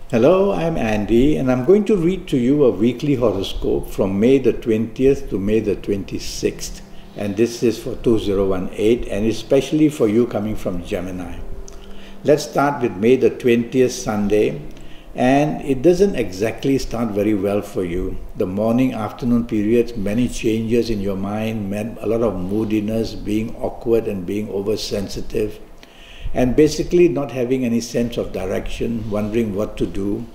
Hello, I'm Andy, and I'm going to read to you a weekly horoscope from May the 20th to May the 26th. And this is for 2018, and especially for you coming from Gemini. Let's start with May the 20th, Sunday. And it doesn't exactly start very well for you. The morning, afternoon periods, many changes in your mind, a lot of moodiness, being awkward and being oversensitive. And basically not having any sense of direction, wondering what to do.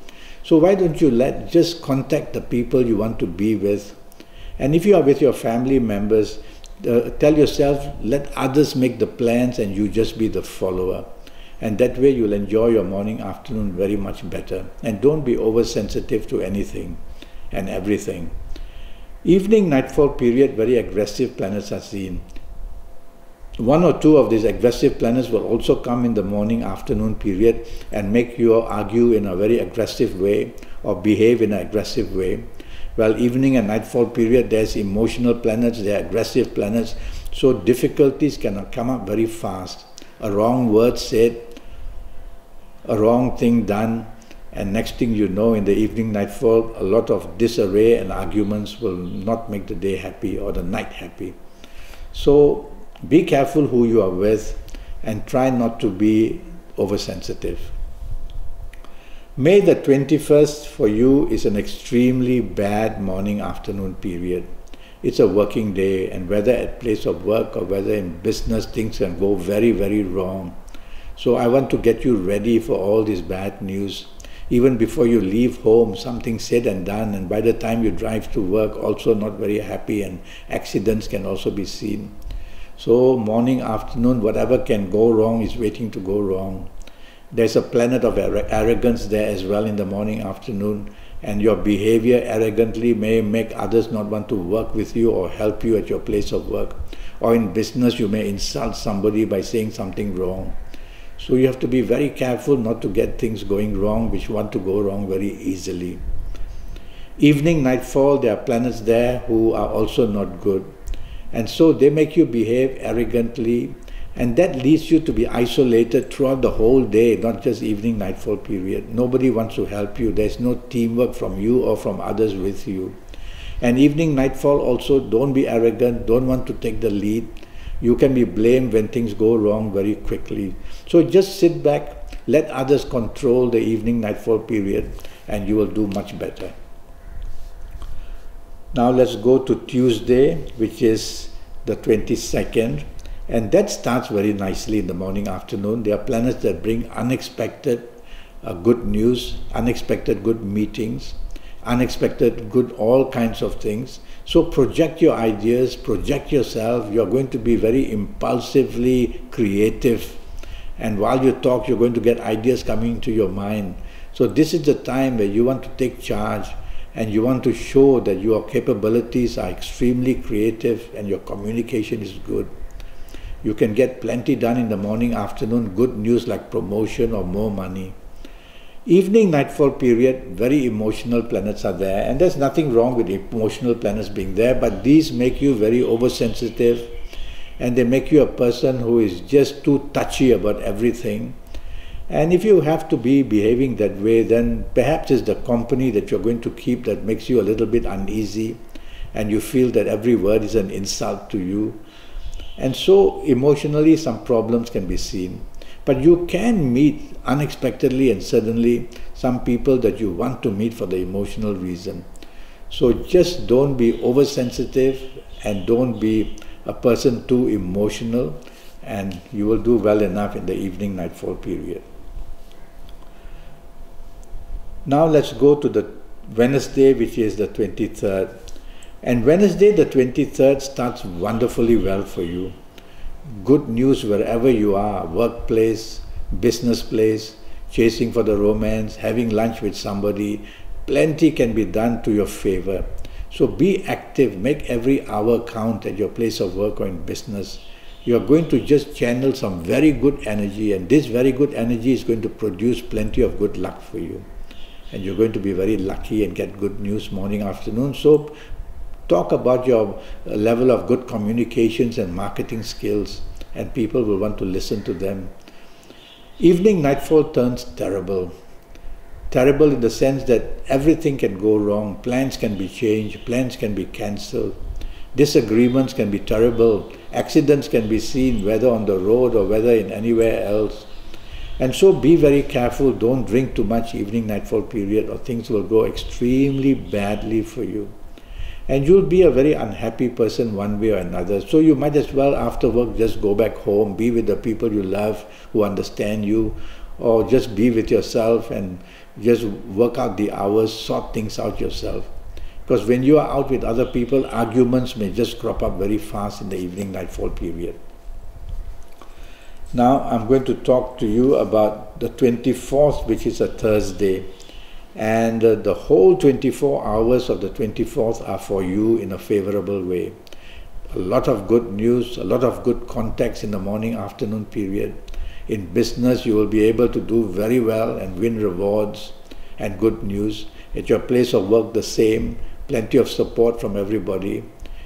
So why don't you just contact the people you want to be with. And if you are with your family members, tell yourself, let others make the plans and you just be the follower. And that way you'll enjoy your morning, afternoon very much better. And don't be oversensitive to anything and everything. Evening, nightfall period, very aggressive planets are seen. One or two of these aggressive planets will also come in the morning, afternoon period and make you argue in a very aggressive way or behave in an aggressive way. While evening and nightfall period, there's emotional planets, there are aggressive planets, so difficulties can come up very fast. A wrong word said, a wrong thing done, and next thing you know, in the evening, nightfall, a lot of disarray and arguments will not make the day happy or the night happy. So be careful who you are with and try not to be oversensitive. May the 21st for you is an extremely bad morning, afternoon period. It's a working day, and whether at place of work or whether in business, things can go very, very wrong. So I want to get you ready for all this bad news. Even before you leave home, something said and done, and by the time you drive to work, also not very happy, and accidents can also be seen. So morning, afternoon, whatever can go wrong is waiting to go wrong. There's a planet of arrogance there as well in the morning, afternoon, and your behavior arrogantly may make others not want to work with you or help you at your place of work. Or in business, you may insult somebody by saying something wrong. So you have to be very careful not to get things going wrong which want to go wrong very easily. Evening, nightfall, there are planets there who are also not good. And so they make you behave arrogantly, and that leads you to be isolated throughout the whole day, not just evening, nightfall period. Nobody wants to help you. There's no teamwork from you or from others with you. And evening, nightfall also, don't be arrogant, don't want to take the lead. You can be blamed when things go wrong very quickly. So just sit back, let others control the evening, nightfall period, and you will do much better. Now let's go to Tuesday, which is the 22nd, and that starts very nicely in the morning, afternoon. There are planets that bring unexpected good news, unexpected good meetings, unexpected good all kinds of things. So project your ideas, project yourself. You're going to be very impulsively creative, and while you talk, you're going to get ideas coming to your mind. So this is the time where you want to take charge, and you want to show that your capabilities are extremely creative and your communication is good. You can get plenty done in the morning, afternoon, good news like promotion or more money. Evening, nightfall period, very emotional planets are there, and there's nothing wrong with emotional planets being there, but these make you very oversensitive, and they make you a person who is just too touchy about everything. And if you have to be behaving that way, then perhaps it's the company that you're going to keep that makes you a little bit uneasy, and you feel that every word is an insult to you. And so emotionally some problems can be seen. But you can meet unexpectedly and suddenly some people that you want to meet for the emotional reason. So just don't be oversensitive and don't be a person too emotional, and you will do well enough in the evening, nightfall period. Now let's go to the Wednesday, which is the 23rd. And Wednesday the 23rd starts wonderfully well for you. Good news wherever you are, workplace, business place, chasing for the romance, having lunch with somebody, plenty can be done to your favor. So be active, make every hour count at your place of work or in business. You are going to just channel some very good energy, and this very good energy is going to produce plenty of good luck for you. And you're going to be very lucky and get good news morning, afternoon. So talk about your level of good communications and marketing skills, and people will want to listen to them. Evening, nightfall turns terrible. Terrible in the sense that everything can go wrong, plans can be changed, plans can be cancelled, disagreements can be terrible, accidents can be seen whether on the road or whether in anywhere else. And so be very careful, don't drink too much evening nightfall period or things will go extremely badly for you. And you'll be a very unhappy person one way or another. So you might as well after work just go back home, be with the people you love who understand you, or just be with yourself and just work out the hours, sort things out yourself. Because when you are out with other people, arguments may just crop up very fast in the evening nightfall period. Now I'm going to talk to you about the 24th, which is a Thursday. And the whole 24 hours of the 24th are for you in a favorable way. A lot of good news, a lot of good contacts in the morning, afternoon period. In business, you will be able to do very well and win rewards and good news. At your place of work, the same, plenty of support from everybody.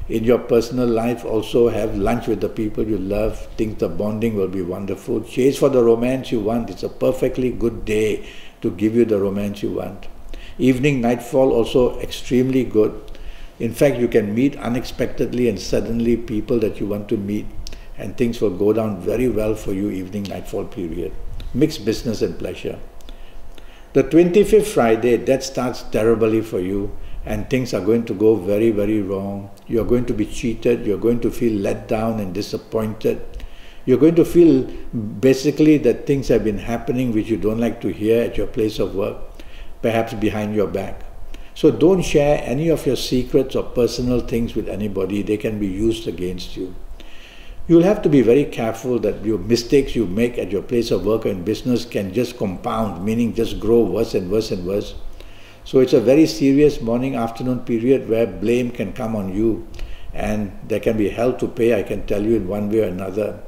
In your personal life, also have lunch with the people you love. Think the bonding will be wonderful. Chase for the romance you want. It's a perfectly good day to give you the romance you want. Evening nightfall also extremely good. In fact, you can meet unexpectedly and suddenly people that you want to meet, and things will go down very well for you evening nightfall period. Mixed business and pleasure. The 25th Friday, that starts terribly for you and things are going to go very, very wrong. You're going to be cheated, you're going to feel let down and disappointed. You're going to feel basically that things have been happening which you don't like to hear at your place of work, perhaps behind your back. So don't share any of your secrets or personal things with anybody. They can be used against you. You'll have to be very careful that your mistakes you make at your place of work and business can just compound, meaning just grow worse and worse and worse. So it's a very serious morning afternoon period where blame can come on you and there can be hell to pay, I can tell you, in one way or another.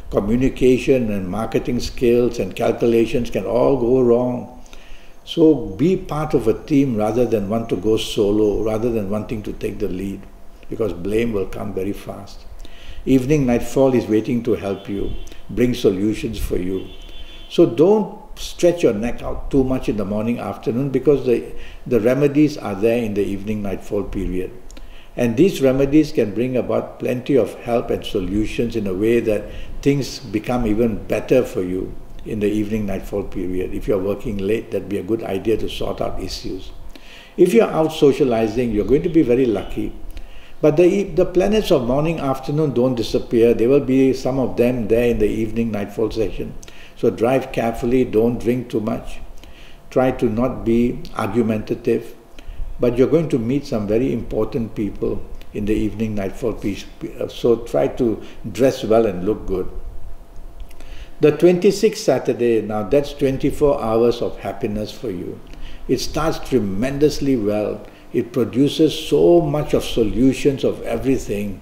Communication and marketing skills and calculations can all go wrong. So be part of a team rather than want to go solo, rather than wanting to take the lead, because blame will come very fast. Evening nightfall is waiting to help you, bring solutions for you. So don't stretch your neck out too much in the morning afternoon, because the remedies are there in the evening nightfall period. And these remedies can bring about plenty of help and solutions in a way that things become even better for you in the evening nightfall period. If you're working late, that'd be a good idea to sort out issues. If you're out socializing, you're going to be very lucky. But the planets of morning, afternoon don't disappear. There will be some of them there in the evening nightfall session. So drive carefully, don't drink too much. Try to not be argumentative. But you're going to meet some very important people in the evening nightfall piece. So try to dress well and look good. The 26th Saturday, now that's 24 hours of happiness for you. It starts tremendously well. It produces so much of solutions of everything.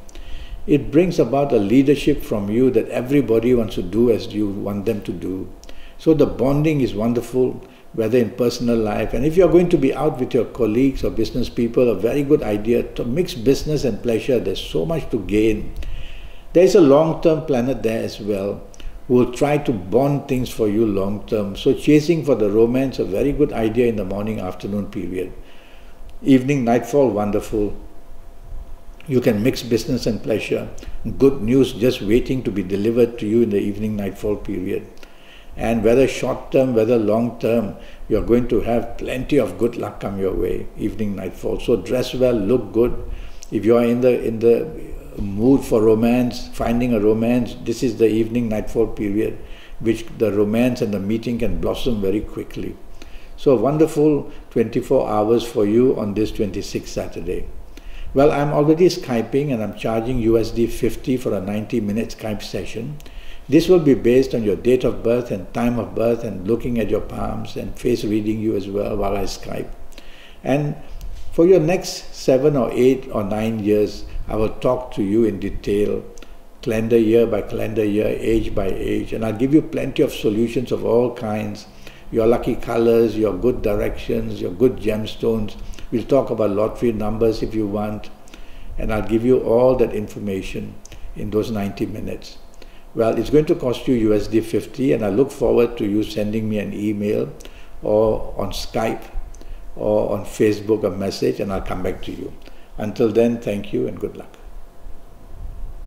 It brings about a leadership from you that everybody wants to do as you want them to do. So the bonding is wonderful, whether in personal life. And if you're going to be out with your colleagues or business people, a very good idea to mix business and pleasure. There's so much to gain. There's a long-term planet there as well, who will try to bond things for you long-term. So chasing for the romance, a very good idea in the morning, afternoon period. Evening, nightfall, wonderful. You can mix business and pleasure. Good news just waiting to be delivered to you in the evening, nightfall period. And whether short-term, whether long-term, you're going to have plenty of good luck come your way, evening, nightfall. So dress well, look good. If you are in the mood for romance, finding a romance, this is the evening, nightfall period, which the romance and the meeting can blossom very quickly. So a wonderful 24 hours for you on this 26th Saturday. Well, I'm already Skyping and I'm charging USD 50 for a 90-minute Skype session. This will be based on your date of birth and time of birth and looking at your palms and face reading you as well while I Skype. And for your next 7 or 8 or 9 years, I will talk to you in detail, calendar year by calendar year, age by age, and I'll give you plenty of solutions of all kinds. Your lucky colors, your good directions, your good gemstones. We'll talk about lottery numbers if you want, and I'll give you all that information in those 90 minutes. Well, it's going to cost you USD 50, and I look forward to you sending me an email or on Skype or on Facebook a message, and I'll come back to you. Until then, thank you and good luck.